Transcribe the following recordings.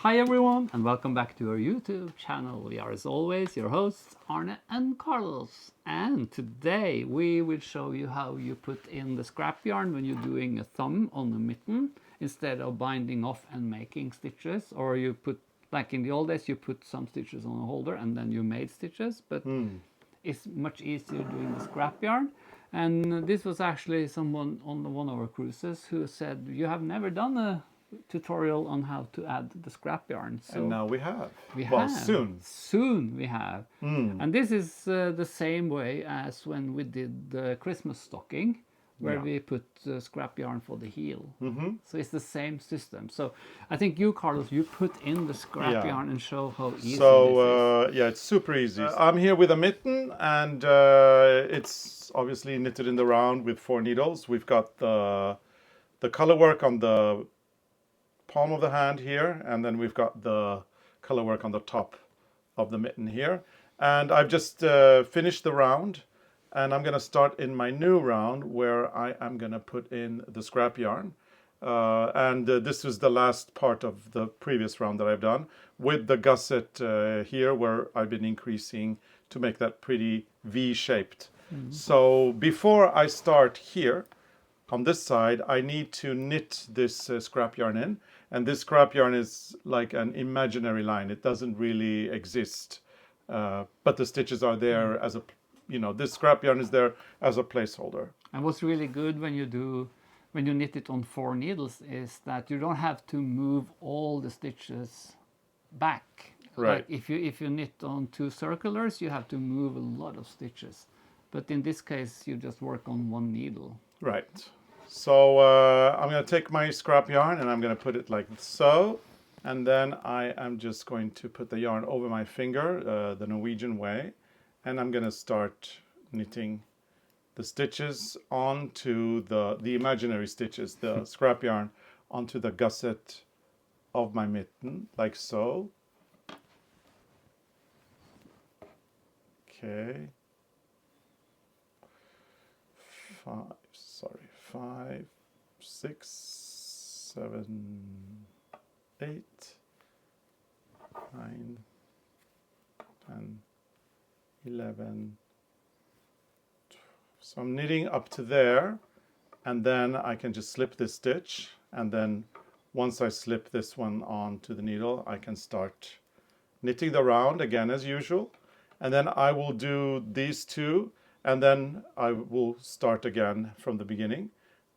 Hi everyone and welcome back to our YouTube channel. We are as always your hosts Arne and Carlos, and today we will show you how you put in the scrap yarn when you're doing a thumb on a mitten instead of binding off and making stitches, or you put, like in the old days, you put some stitches on a holder and then you made stitches, but it's much easier doing the scrap yarn. And this was actually someone on one of our cruises who said, you have never done a tutorial on how to add the scrap yarn. So and now we have. we Well, have. soon. Soon we have. And this is the same way as when we did the Christmas stocking, where we put scrap yarn for the heel. So it's the same system. So I think you, Carlos, you put in the scrap yarn and show how easy this is. Yeah, it's super easy. I'm here with a mitten, and it's obviously knitted in the round with 4 needles. We've got the color work on the palm of the hand here, and then we've got the color work on the top of the mitten here. And I've just finished the round, and I'm going to start in my new round where I am going to put in the scrap yarn. This was the last part of the previous round that I've done with the gusset here, where I've been increasing to make that pretty V-shaped. So before I start here on this side, I need to knit this scrap yarn in. And this scrap yarn is like an imaginary line. It doesn't really exist, but the stitches are there as a, this scrap yarn is there as a placeholder. And what's really good when you knit it on 4 needles is that you don't have to move all the stitches back. Right. Like if you knit on 2 circulars, you have to move a lot of stitches. But in this case, you just work on 1 needle. Right. So I'm going to take my scrap yarn and I'm going to put it like so. And then I am just going to put the yarn over my finger, the Norwegian way. And I'm going to start knitting the stitches onto the imaginary stitches, the scrap yarn, onto the gusset of my mitten, like so. Okay. 5, 6, 7, 8, 9, 10, 11. So I'm knitting up to there, and then I can just slip this stitch, and then once I slip this one onto the needle, I can start knitting the round again as usual, and then I will do these 2, and then I will start again from the beginning,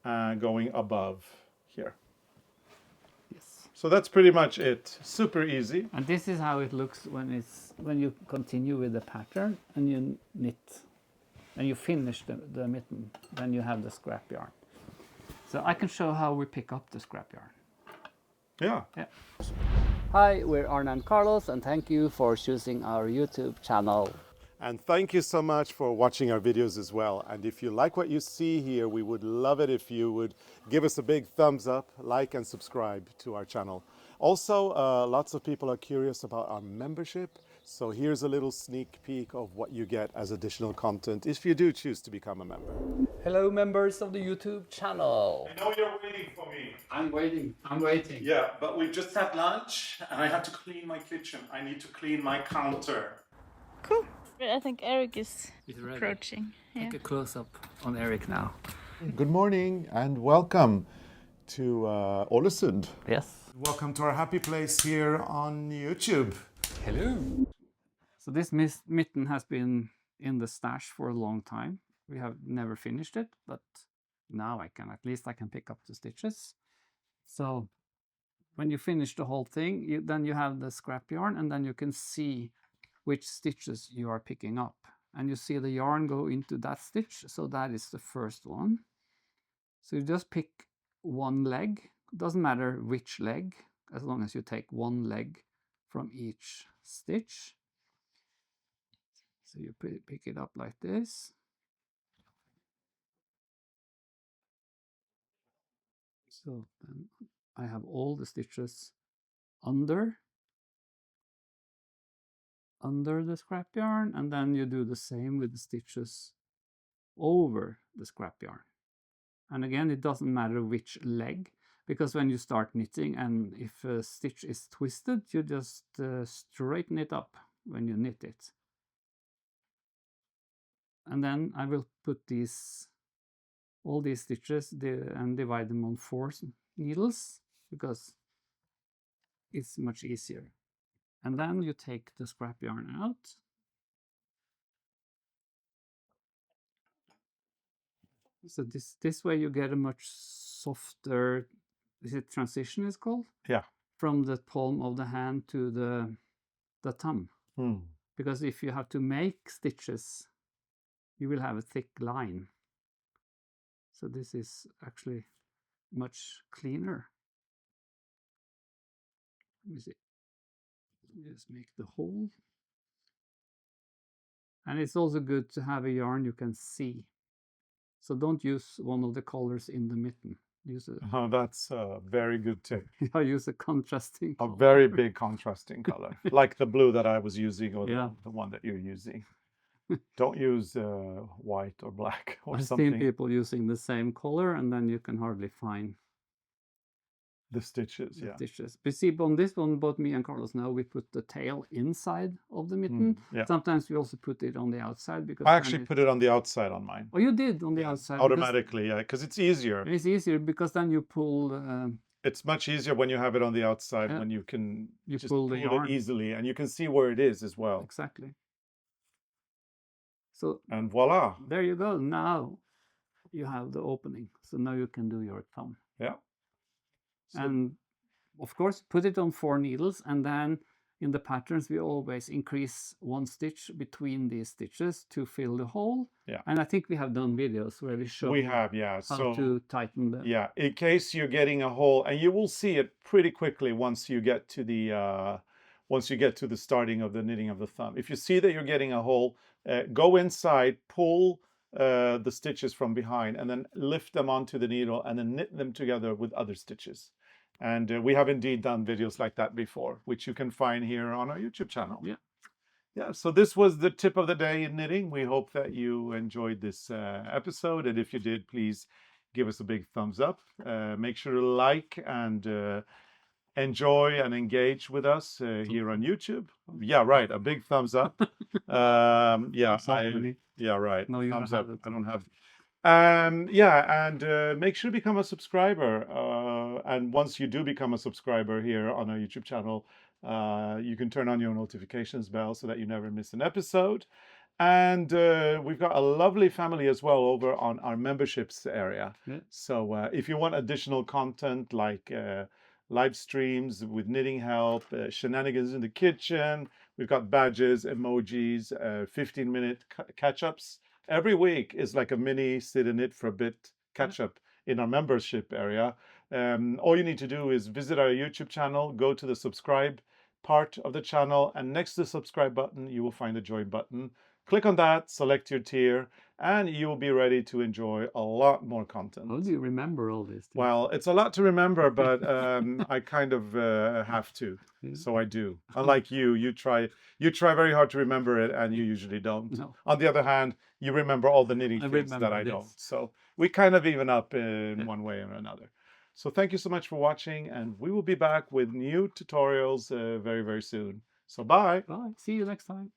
going above here. Yes. So that's pretty much it. Super easy. And this is how it looks when you continue with the pattern and you knit and you finish the mitten. Then you have the scrap yarn. So I can show how we pick up the scrap yarn. Yeah. Hi, we're Arne and Carlos, and thank you for choosing our YouTube channel. And thank you so much for watching our videos as well. And if you like what you see here, we would love it if you would give us a big thumbs up, like and subscribe to our channel. Also, lots of people are curious about our membership. So here's a little sneak peek of what you get as additional content if you do choose to become a member. Hello, members of the YouTube channel. I know you're waiting for me. I'm waiting. Yeah, but we just had lunch and I have to clean my kitchen. I need to clean my counter. Cool. I think Eric is ready. approaching. Yeah. Take a close-up on Eric now. Good morning and welcome to Ålesund. Yes. Welcome to our happy place here on YouTube. Hello. So this mitten has been in the stash for a long time. We have never finished it, but now I can pick up the stitches. So when you finish the whole thing, then you have the scrap yarn, and then you can see which stitches you are picking up. And you see the yarn go into that stitch, so that is the first one. So you just pick one leg. Doesn't matter which leg, as long as you take one leg from each stitch. So you pick it up like this. So then I have all the stitches under the scrap yarn, and then you do the same with the stitches over the scrap yarn. And again, it doesn't matter which leg. because when you start knitting and if a stitch is twisted, you just straighten it up when you knit it. And then I will put all these stitches and divide them on 4 needles because it's much easier. And then you take the scrap yarn out. So this way you get a much softer, is it transition is called? Yeah. From the palm of the hand to the thumb. Because if you have to make stitches, you will have a thick line. So this is actually much cleaner. Let me see. Just make the hole. And it's also good to have a yarn you can see. So don't use one of the colors in the mitten. Use Oh, that's a very good tip. I use a contrasting A color. very big contrasting color, like the blue that I was using, or Yeah. the one that you're using. Don't use white or black or I've something. seen people using the same color, and then you can hardly find the stitches. the Yeah. stitches. But see, on this one, both me and Carlos know we put the tail inside of the mitten. Yeah. Sometimes we also put it on the outside because I actually put it on the outside on mine. Oh, you did on the outside automatically, yeah, because it's easier. It's easier because then you pull. It's much easier when you have it on the outside, when you can just pull it easily, and you can see where it is as well. Exactly. So and voila, there you go. Now you have the opening. So now you can do your thumb. Yeah. So, and of course, put it on 4 needles, and then in the patterns we always increase 1 stitch between these stitches to fill the hole. Yeah. And I think we have done videos where we show how to tighten the. Yeah, in case you're getting a hole, and you will see it pretty quickly once you get to the starting of the knitting of the thumb. If you see that you're getting a hole, go inside, pull the stitches from behind, and then lift them onto the needle, and then knit them together with other stitches. And we have indeed done videos like that before, which you can find here on our YouTube channel. Yeah. Yeah, so this was the tip of the day in knitting. We hope that you enjoyed this episode, and if you did, please give us a big thumbs up. Make sure to like and enjoy and engage with us here on YouTube. Yeah, right, a big thumbs up. Yeah, right. No, you thumbs don't up. have it. I don't have. Yeah, and make sure to become a subscriber. And once you do become a subscriber here on our YouTube channel, you can turn on your notifications bell so that you never miss an episode. And we've got a lovely family as well over on our memberships area. Yeah. So if you want additional content like live streams with knitting help, shenanigans in the kitchen, we've got badges, emojis, 15-minute catch-ups. Every week is like a mini sit and knit for a bit catch-up in our membership area. All you need to do is visit our YouTube channel, go to the subscribe part of the channel, and next to the subscribe button, you will find the join button. Click on that, select your tier, and you will be ready to enjoy a lot more content. How do you remember all this? Well, it's a lot to remember, but I kind of have to. Yeah. So I do. Unlike you try very hard to remember it, and you usually don't. No. On the other hand, you remember all the knitting things that I don't. So we kind of even up in one way or another. So thank you so much for watching, and we will be back with new tutorials very, very soon. So bye. Bye. See you next time.